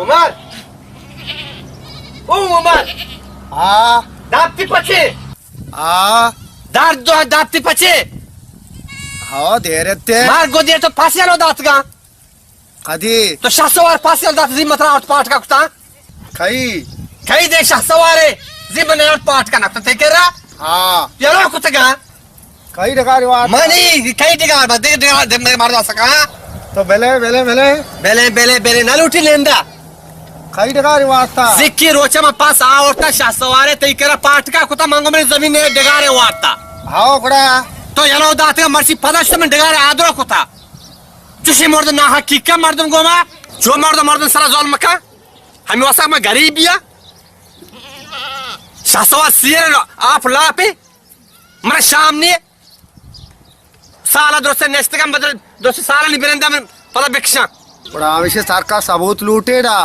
Umar. Umar. Dapti pace. Dapti pace. देरते Mar godier to pasialo datga. कधी To shahsawar pasialo dat zimmatra out part ka kuta. खाई Kai de shahsaware zimmatra out part ka nakta tekera. Yalo kutaga. कई डकारी बात Mani kai diga ba de mar da saka. तो बेले बेले बेले Bele naluti lenda. कई डकारी बात था Zikki rocha ma pas aorta shahsaware tekera part ka kuta mango mere zamin ne degare warta. हाँ कड़ा To yalo datga marsi padashta men degare adro kuta. Çüşü mordun na hakika mordun goma. Jo mordun sana zolmaka. Hami wasak ma garibiya. Shahsawa siyere आप ला पे मरा सामने साला दोस्त next काम बदल दोस्त साला लिबरेंदा में पता बेक्षा बड़ा आवेश सरकार सबूत लूटेड़ा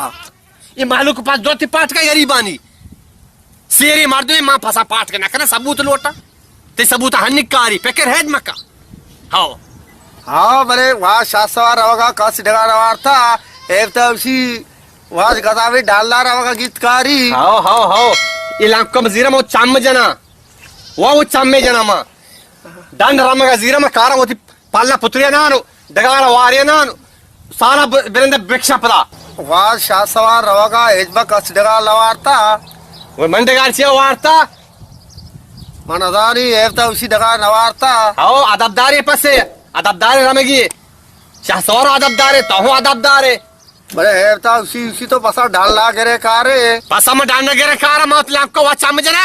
ये मालूम को पास दो ती पाठ का गरीबानी सीरी मार दो मां फसा पाठ के ना करना सबूत लोटा ते सबूत हन्निकारी पेकर हेड मक्का हाओ हाँ बरे वहाँ शासवार होगा कस डगा रवार था एक तो उसी वहाँ गदावे डालदार होगा गीतकारी हाओ इलाम का मजीरा में चाम जना वो चाम में जना मां दंड राम का जीरा में कारा होती पालना पुत्रिया नानु डगारा वारिया नानु सारा बेरंदा बेक्षा पदा वहाँ शासवार होगा एजबा कस डगा लवार था वो मंडगार से वार्ता मनदारी एक तो उसी डगा नवार था आओ अदबदारी पसे अदबदारी रमेगी शाहसवार अदबदारे तो हूँ अदबदारे बड़े एक तो उसी तो पसा डाल ला गिरे कारे पसा में डालने गिरे कारा मौत लाख को वाचा में जना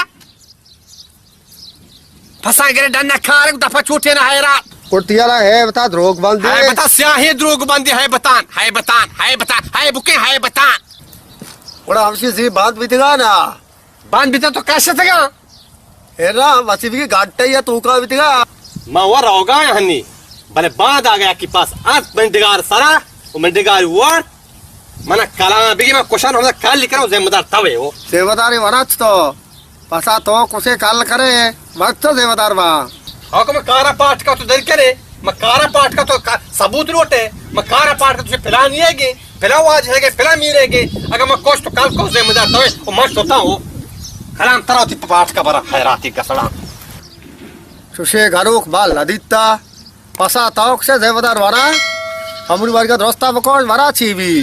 फसा गिरे डालने कारे दफा छूटे ना है रात कुर्तियाला है बता द्रोग बंदी है बता स्याही द्रोग बंदी है बुके है बतान बड़ा हमसे जी बात बीतेगा ना बांध बीता तो कैसे थेगा है ना मसीबी की गाट्टे या तू का बीतेगा मवर होगा हन्नी भले बाद आ गया कि पास आज मंडगार सरा वो मंडगार वार मना कला बिगी में क्वेश्चन हमने कल लिख रहा हूँ जिम्मेदार तवे वो सेवादारी वनाच तो पसा तो कुसे काल करे वक्त तो सेवादार बा हाँ को मैं कारा पाठ का तो दर करे मैं कारा पाठ का तो सबूत लोटे मैं कारा पाठ का तुझे फिला नहीं है फिलाओ आज है फिला नहीं रहेगी अगर मैं कोश तो कल को जिम्मेदार तवे वो मस्त होता हूँ कलाम तरह होती पाठ का बड़ा खैराती का सड़ा सुशे घरोक बाल लदिता पसा तो से सेवादार वरा हमरी वर्ग दोस्ता बकोल वरा छी भी